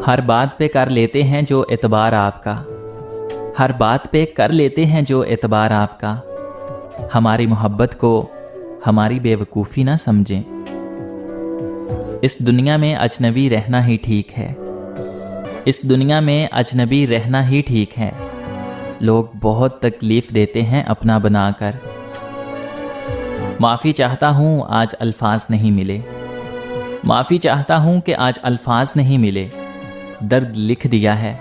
ہر بات پہ کر لیتے ہیں جو اعتبار آپ کا، ہر بات پہ کر لیتے ہیں جو اعتبار آپ کا، ہماری محبت کو ہماری بے وقوفی نہ سمجھیں۔ اس دنیا میں اجنبی رہنا ہی ٹھیک ہے، اس دنیا میں اجنبی رہنا ہی ٹھیک ہے، لوگ بہت تکلیف دیتے ہیں اپنا بنا کر۔ معافی چاہتا ہوں آج الفاظ نہیں ملے، معافی چاہتا ہوں کہ آج الفاظ نہیں ملے، درد لکھ دیا ہے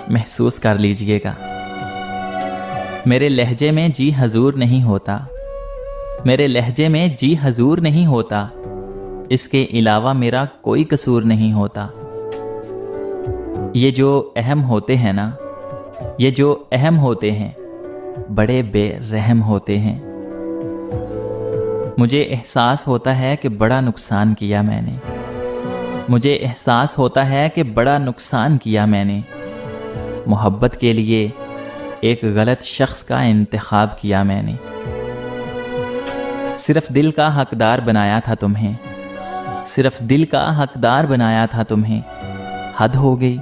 محسوس کر لیجئے گا۔ میرے لہجے میں جی حضور نہیں ہوتا، میرے لہجے میں جی حضور نہیں ہوتا، اس کے علاوہ میرا کوئی قصور نہیں ہوتا۔ یہ جو اہم ہوتے ہیں نا، یہ جو اہم ہوتے ہیں بڑے بے رحم ہوتے ہیں۔ مجھے احساس ہوتا ہے کہ بڑا نقصان کیا میں نے، مجھے احساس ہوتا ہے کہ بڑا نقصان کیا میں نے، محبت کے لیے ایک غلط شخص کا انتخاب کیا میں نے۔ صرف دل کا حقدار بنایا تھا تمہیں، صرف دل کا حقدار بنایا تھا تمہیں، حد ہو گئی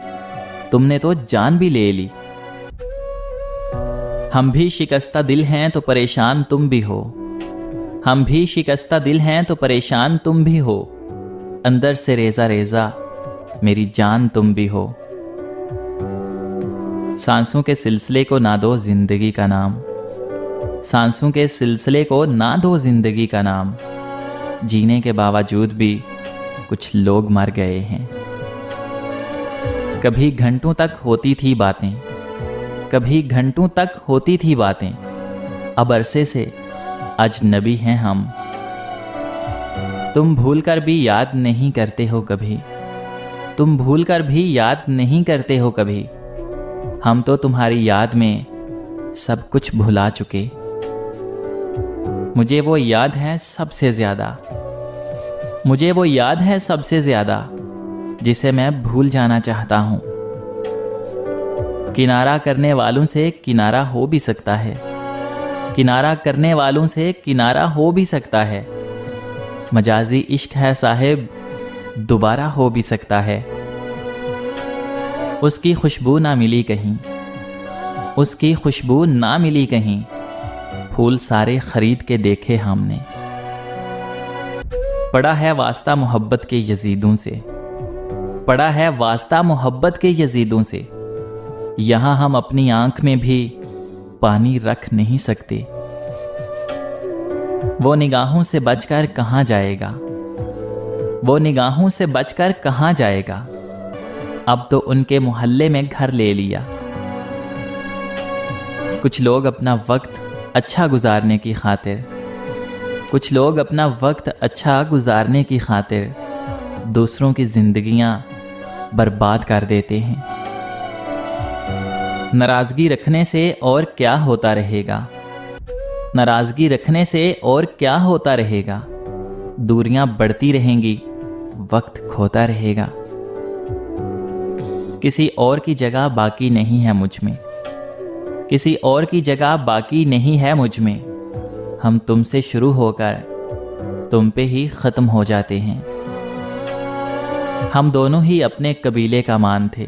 تم نے تو جان بھی لے لی۔ ہم بھی شکستہ دل ہیں تو پریشان تم بھی ہو، ہم بھی شکستہ دل ہیں تو پریشان تم بھی ہو، اندر سے ریزہ ریزہ میری جان تم بھی ہو۔ سانسوں کے سلسلے کو نہ دو زندگی کا نام، سانسوں کے سلسلے کو نہ دو زندگی کا نام، جینے کے باوجود بھی کچھ لوگ مر گئے ہیں۔ کبھی گھنٹوں تک ہوتی تھی باتیں، کبھی گھنٹوں تک ہوتی تھی باتیں، اب عرصے سے اجنبی ہیں ہم۔ تم بھول کر بھی یاد نہیں کرتے ہو کبھی، تم بھول کر بھی یاد نہیں کرتے ہو کبھی، ہم تو تمہاری یاد میں سب کچھ بھلا چکے۔ مجھے وہ یاد ہے سب سے زیادہ، مجھے وہ یاد ہے سب سے زیادہ، جسے میں بھول جانا چاہتا ہوں۔ کنارہ کرنے والوں سے کنارہ ہو بھی سکتا ہے، کنارہ کرنے والوں سے کنارہ ہو بھی سکتا ہے، مجازی عشق ہے صاحب دوبارہ ہو بھی سکتا ہے۔ اس کی خوشبو نہ ملی کہیں، اس کی خوشبو نہ ملی کہیں، پھول سارے خرید کے دیکھے ہم نے۔ پڑا ہے واسطہ محبت کے یزیدوں سے، پڑا ہے واسطہ محبت کے یزیدوں سے، یہاں ہم اپنی آنکھ میں بھی پانی رکھ نہیں سکتے۔ وہ نگاہوں سے بچ کر کہاں جائے گا، وہ نگاہوں سے بچ کر کہاں جائے گا، اب تو ان کے محلے میں گھر لے لیا۔ کچھ لوگ اپنا وقت اچھا گزارنے کی خاطر، کچھ لوگ اپنا وقت اچھا گزارنے کی خاطر دوسروں کی زندگیاں برباد کر دیتے ہیں۔ ناراضگی رکھنے سے اور کیا ہوتا رہے گا، ناراضگی رکھنے سے اور کیا ہوتا رہے گا، دوریاں بڑھتی رہیں گی، وقت کھوتا رہے گا۔ کسی اور کی جگہ باقی نہیں ہے مجھ میں، کسی اور کی جگہ باقی نہیں ہے مجھ میں، ہم تم سے شروع ہو کر تم پہ ہی ختم ہو جاتے ہیں۔ ہم دونوں ہی اپنے قبیلے کا مان تھے،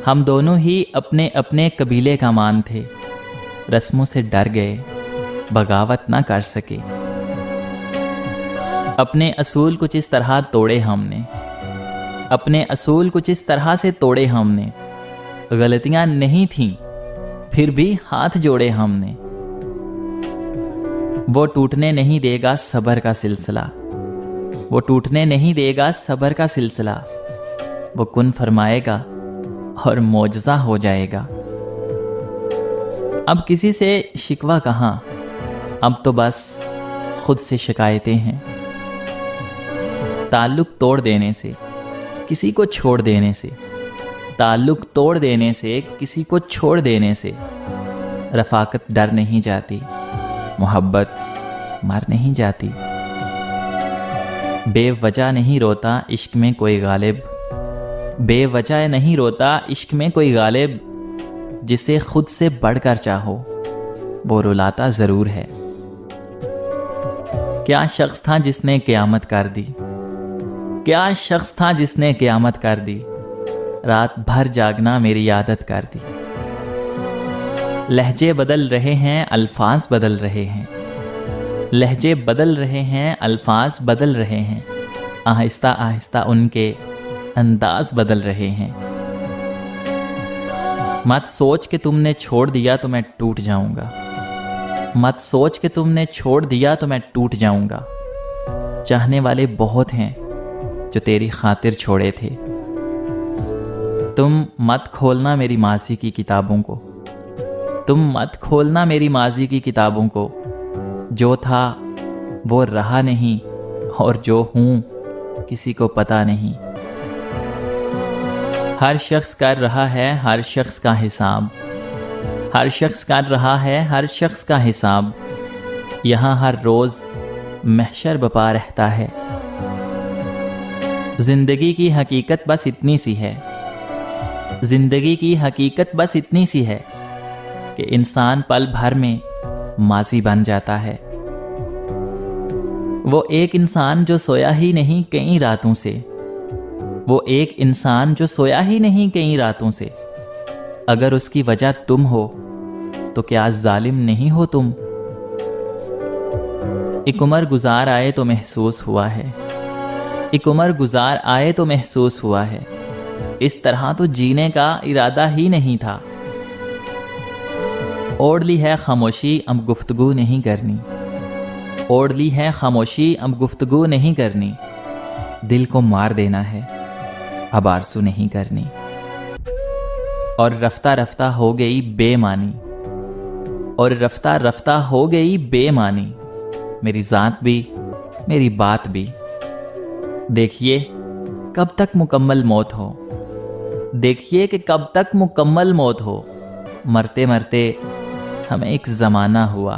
ہم دونوں ہی اپنے اپنے قبیلے کا مان تھے، رسموں سے ڈر گئے بغاوت نہ کر سکے۔ اپنے اصول کچھ اس طرح توڑے ہم نے، اپنے اصول کچھ اس طرح سے توڑے ہم نے، غلطیاں نہیں تھیں پھر بھی ہاتھ جوڑے ہم نے۔ وہ ٹوٹنے نہیں دے گا صبر کا سلسلہ، وہ ٹوٹنے نہیں دے گا صبر کا سلسلہ، وہ کن فرمائے گا اور معجزہ ہو جائے گا۔ اب کسی سے شکوہ کہاں، اب تو بس خود سے شکایتیں ہیں۔ تعلق توڑ دینے سے، کسی کو چھوڑ دینے سے، تعلق توڑ دینے سے، کسی کو چھوڑ دینے سے، رفاقت ڈر نہیں جاتی، محبت مر نہیں جاتی۔ بے وجہ نہیں روتا عشق میں کوئی غالب، بے وجہ نہیں روتا عشق میں کوئی غالب، جسے خود سے بڑھ کر چاہو وہ رلاتا ضرور ہے۔ کیا شخص تھا جس نے قیامت کر دی، کیا شخص تھا جس نے قیامت کر دی، رات بھر جاگنا میری عادت کر دی۔ لہجے بدل رہے ہیں، الفاظ بدل رہے ہیں، لہجے بدل رہے ہیں، الفاظ بدل رہے ہیں، آہستہ آہستہ ان کے انداز بدل رہے ہیں۔ مت سوچ کہ تم نے چھوڑ دیا تو میں ٹوٹ جاؤں گا، مت سوچ کہ تم نے چھوڑ دیا تو میں ٹوٹ جاؤں گا۔ چاہنے والے بہت ہیں جو تیری خاطر چھوڑے تھے۔ تم مت کھولنا میری ماضی کی کتابوں کو، تم مت کھولنا میری ماضی کی کتابوں کو۔ جو تھا وہ رہا نہیں، اور جو ہوں کسی کو پتہ نہیں۔ ہر شخص کر رہا ہے ہر شخص کا حساب، ہر شخص کر رہا ہے ہر شخص کا حساب۔ یہاں ہر روز محشر بپا رہتا ہے۔ زندگی کی حقیقت بس اتنی سی ہے، زندگی کی حقیقت بس اتنی سی ہے کہ انسان پل بھر میں ماضی بن جاتا ہے۔ وہ ایک انسان جو سویا ہی نہیں کئی راتوں سے، وہ ایک انسان جو سویا ہی نہیں کئی راتوں سے، اگر اس کی وجہ تم ہو تو کیا ظالم نہیں ہو تم؟ ایک عمر گزار آئے تو محسوس ہوا ہے، ایک عمر گزار آئے تو محسوس ہوا ہے، اس طرح تو جینے کا ارادہ ہی نہیں تھا۔ اوڑھ لی ہے خاموشی اب گفتگو نہیں کرنی، اوڑھ لی ہے خاموشی اب گفتگو نہیں کرنی۔ دل کو مار دینا ہے اب آرزو نہیں کرنی۔ اور رفتہ رفتہ ہو گئی بے معنی، اور رفتہ رفتہ ہو گئی بے معنی، میری ذات بھی میری بات بھی۔ دیکھیے کب تک مکمل موت ہو، دیکھیے کہ کب تک مکمل موت ہو، مرتے مرتے ہمیں ایک زمانہ ہوا۔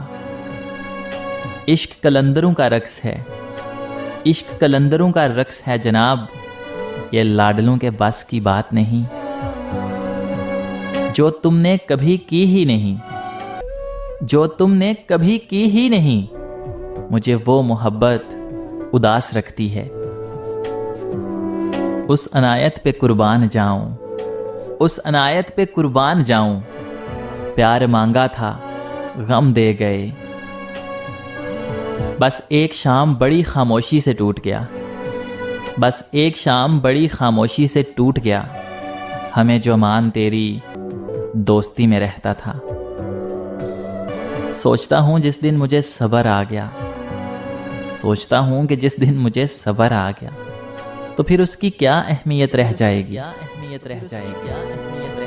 عشق کلندروں کا رقص ہے، عشق کلندروں کا رقص ہے جناب، یہ لاڈلوں کے بس کی بات نہیں۔ جو تم نے کبھی کی ہی نہیں، جو تم نے کبھی کی ہی نہیں، مجھے وہ محبت اداس رکھتی ہے۔ اس عنایت پہ قربان جاؤں، اس عنایت پہ قربان جاؤں، پیار مانگا تھا غم دے گئے۔ بس ایک شام بڑی خاموشی سے ٹوٹ گیا، بس ایک شام بڑی خاموشی سے ٹوٹ گیا، ہمیں جو مان تیری دوستی میں رہتا تھا۔ سوچتا ہوں جس دن مجھے صبر آ گیا، سوچتا ہوں کہ جس دن مجھے صبر آ گیا تو پھر اس کی کیا اہمیت رہ جائے گی، کیا اہمیت رہ جائے گی، کیا اہمیت